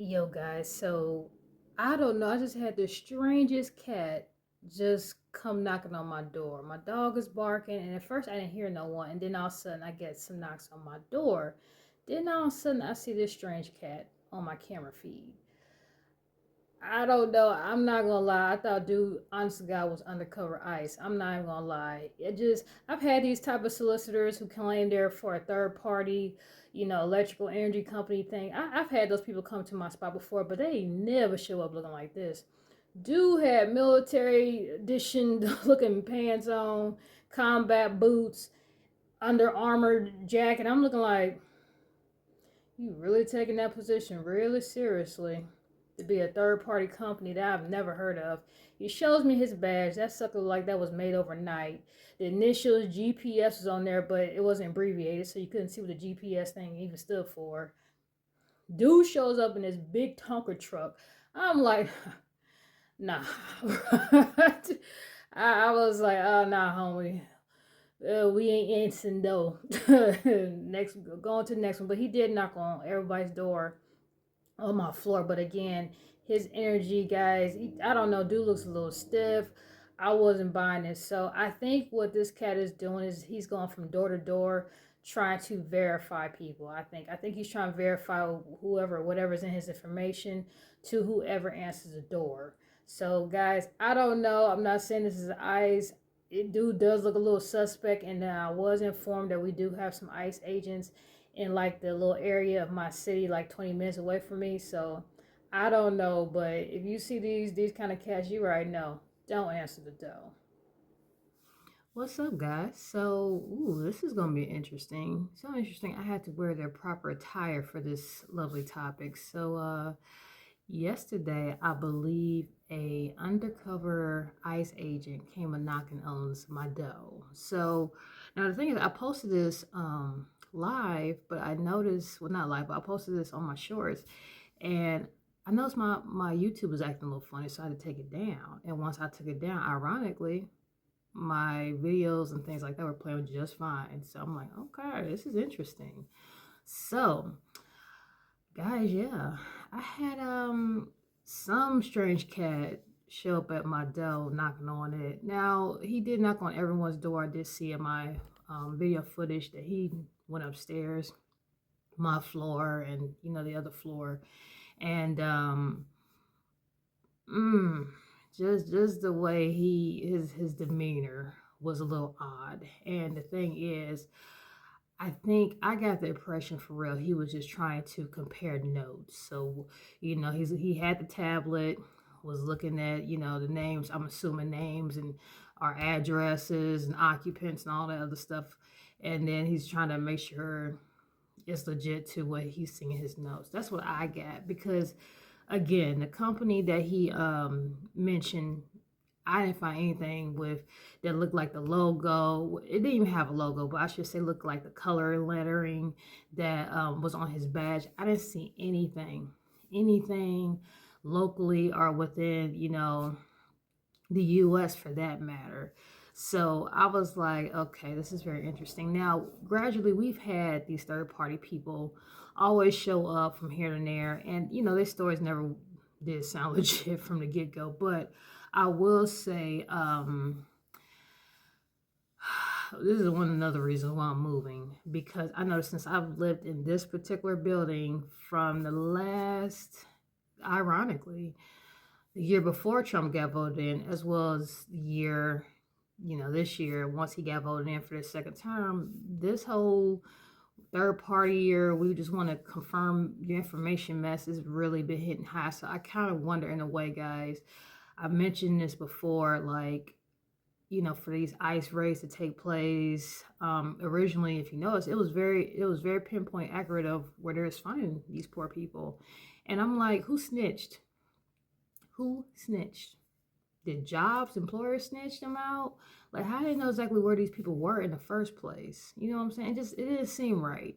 Yo, guys, so I don't know. I just had the strangest cat just come knocking on my door. My dog is barking, and at first I didn't hear no one, and then all of a sudden I get some knocks on my door. Then all of a sudden I see this strange cat on my camera feed. I don't know. I'm not gonna lie. I thought dude, honest to God, was undercover ice. I'm not even gonna lie. I've had these type of solicitors who claim they're for a third party, electrical energy company thing. I've had those people come to my spot before, but they never show up looking like this. Dude had military edition looking pants on, combat boots, Under Armour jacket. I'm looking like, you really taking that position really seriously to be a third party company that I've never heard of. He shows me his badge. That sucker like that was made overnight. The initials GPS was on there, but it wasn't abbreviated, so you couldn't see what the GPS thing even stood for. Dude shows up in this big Tonka truck. I'm like, nah. I was like, oh, nah, homie. We ain't answering though. Next, go on to the next one. But he did knock on everybody's door on my floor. But again, his energy, guys, I don't know, dude looks a little stiff. I wasn't buying this. So I think what this cat is doing is he's going from door to door trying to verify people. I think he's trying to verify whatever's in his information to whoever answers the door. So guys, I don't know. I'm not saying this is ICE. It dude does look a little suspect, and then I was informed that we do have some ICE agents in like the little area of my city, like 20 minutes away from me. So I don't know, but if you see these kind of cats, you already know. Don't answer the door. What's up, guys? So, this is gonna be interesting. So interesting. I had to wear their proper attire for this lovely topic. So, yesterday, I believe a undercover ICE agent came a knocking on my door. So now the thing is, I posted this live, but I noticed, well, not live, but I posted this on my shorts, and I noticed my YouTube was acting a little funny, so I had to take it down. And once I took it down, ironically, my videos and things like that were playing just fine. So I'm like, okay, this is interesting. So guys, yeah, I had some strange cat show up at my door knocking on it. Now he did knock on everyone's door. I did see in my video footage that he went upstairs, my floor, and the other floor, and mm, just the way his demeanor was a little odd. And the thing is, I think I got the impression for real he was just trying to compare notes. So, he had the tablet, was looking at, the names, I'm assuming names and our addresses and occupants and all that other stuff. And then he's trying to make sure it's legit to what he's seeing in his notes. That's what I got because again, the company that he mentioned, I didn't find anything with that looked like the logo. It didn't even have a logo, but I should say looked like the color and lettering that was on his badge. I didn't see anything locally or within, the US for that matter. So I was like, okay, this is very interesting. Now, gradually, we've had these third party people always show up from here and there, and their stories never did sound legit from the get go. But I will say, this is one another reason why I'm moving because I know since I've lived in this particular building from the last, ironically, the year before Trump got voted in, as well as the year, this year, once he got voted in for the second term, this whole third party year, we just want to confirm your information mess has really been hitting high. So I kind of wonder in a way, guys, I mentioned this before, like, for these ICE raids to take place. Originally, if you notice, it was very pinpoint accurate of where they're finding these poor people. And I'm like, who snitched? Who snitched? Did jobs, employers snitch them out? Like, how do they know exactly where these people were in the first place? You know what I'm saying? It didn't seem right.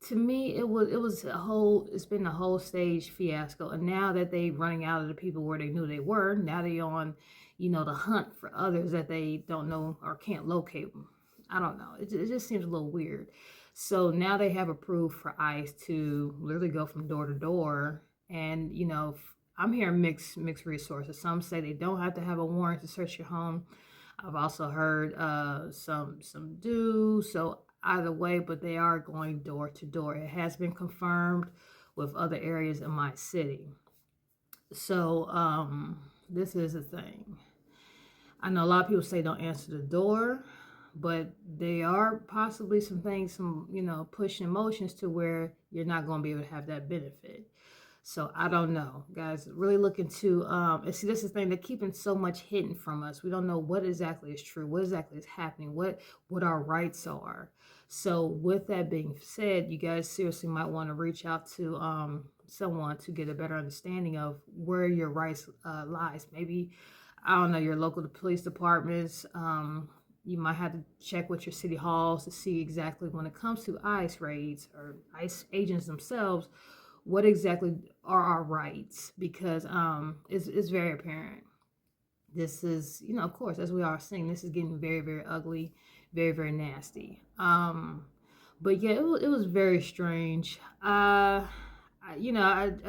To me, it's been a whole stage fiasco. And now that they running out of the people where they knew they were, now they on, the hunt for others that they don't know or can't locate them. I don't know. It just seems a little weird. So now they have approved for ICE to literally go from door to door And I'm hearing mixed resources. Some say they don't have to have a warrant to search your home. I've also heard some do. So either way, but they are going door to door. It has been confirmed with other areas in my city. So this is a thing. I know a lot of people say don't answer the door, but there are possibly some things, some pushing emotions to where you're not going to be able to have that benefit. So I don't know, guys. Really looking to and see, this is the thing, they're keeping so much hidden from us. We don't know what exactly is true, what exactly is happening, what our rights are. So with that being said, you guys seriously might want to reach out to someone to get a better understanding of where your rights lies. Maybe, I don't know, your local police departments. You might have to check with your city halls to see exactly, when it comes to ICE raids or ICE agents themselves, what exactly are our rights, because it's very apparent. This is, of course, as we are seeing, this is getting very, very ugly, very, very nasty. But yeah, it was very strange. I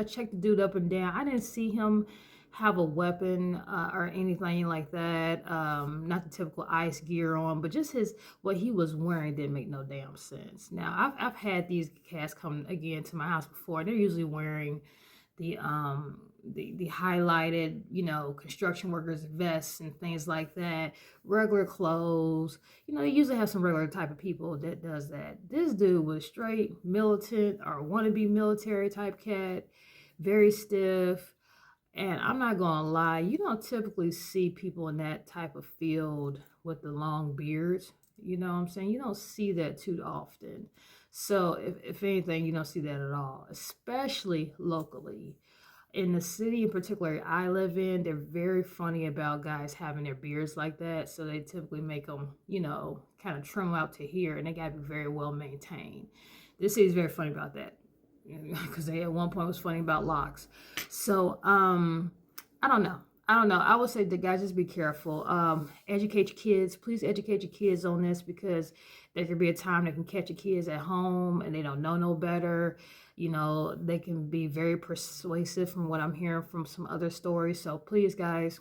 checked the dude up and down. I didn't see him have a weapon or anything like that. Not the typical ICE gear on, but just what he was wearing didn't make no damn sense. Now I've had these cats come again to my house before, and they're usually wearing the highlighted, construction workers vests and things like that, regular clothes. They usually have some regular type of people that does that. This dude was straight militant or wannabe military type cat, very stiff. And I'm not gonna lie, you don't typically see people in that type of field with the long beards. You know what I'm saying? You don't see that too often. So if anything, you don't see that at all, especially locally. In the city in particular I live in, they're very funny about guys having their beards like that. So they typically make them, kind of trim out to here, and they gotta be very well maintained. This city is very funny about that, because they at one point was funny about locks. So I don't know. I would say the guys, just be careful. Educate your kids. Please educate your kids on this, because there could be a time they can catch your kids at home and they don't know no better. They can be very persuasive from what I'm hearing from some other stories. So please, guys,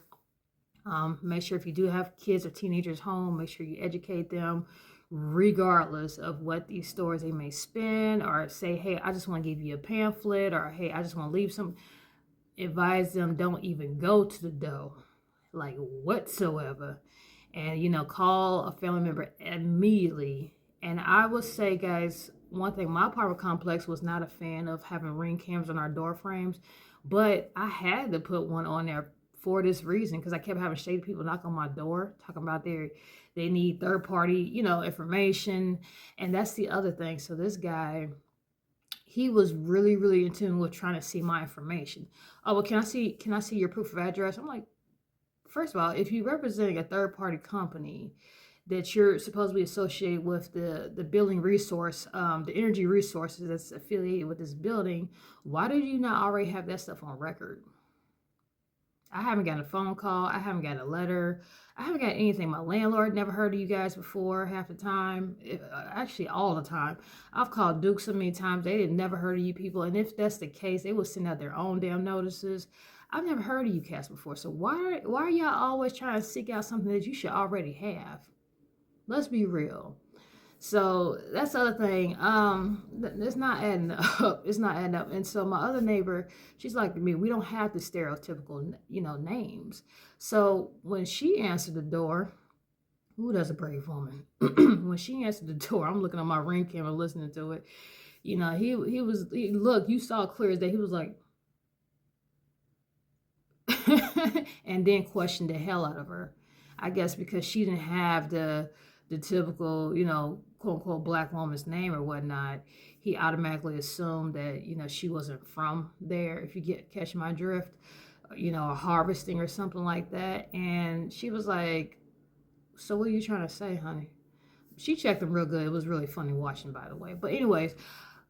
make sure, if you do have kids or teenagers home, make sure you educate them, regardless of what these stores they may spend, or say, hey, I just want to give you a pamphlet, or hey, I just want to leave some. Advise them, don't even go to the door, like, whatsoever. And call a family member immediately. And I would say, guys, one thing, my apartment complex was not a fan of having Ring cams on our door frames, but I had to put one on there for this reason, because I kept having shady people knock on my door talking about they need third party information. And that's the other thing. So this guy, he was really, really in tune with trying to see my information. Oh, well, can I see your proof of address? I'm like, first of all, if you're representing a third party company that you're supposed to be associated with, the building resource, the energy resources that's affiliated with this building, why did you not already have that stuff on record? I haven't gotten a phone call. I haven't gotten a letter. I haven't got anything. My landlord never heard of you guys before half the time. Actually, all the time. I've called Duke so many times. They had never heard of you people. And if that's the case, they will send out their own damn notices. I've never heard of you cats before. So why are y'all always trying to seek out something that you should already have? Let's be real. So that's the other thing. It's not adding up. It's not adding up. And so my other neighbor, she's like me. We don't have the stereotypical, names. So when she answered the door, ooh, that's a brave woman. When she answered the door, I'm looking on my Ring camera, listening to it. Look, you saw clear as day. He was like, and then questioned the hell out of her. I guess because she didn't have the typical, quote unquote black woman's name or whatnot. He automatically assumed that, she wasn't from there, if you catch my drift, harvesting or something like that. And she was like, so what are you trying to say, honey? She checked him real good. It was really funny watching, by the way. But anyways,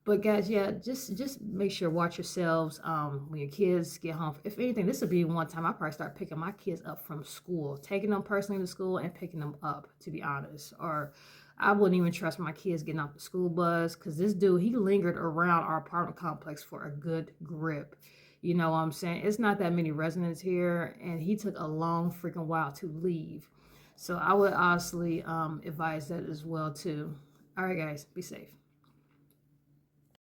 but guys, yeah, just make sure, watch yourselves when your kids get home. If anything, this would be one time I probably start picking my kids up from school, taking them personally to school and picking them up, to be honest. Or I wouldn't even trust my kids getting off the school bus, because this dude, he lingered around our apartment complex for a good grip. You know what I'm saying? It's not that many residents here, and he took a long freaking while to leave. So I would honestly advise that as well too. All right, guys, be safe.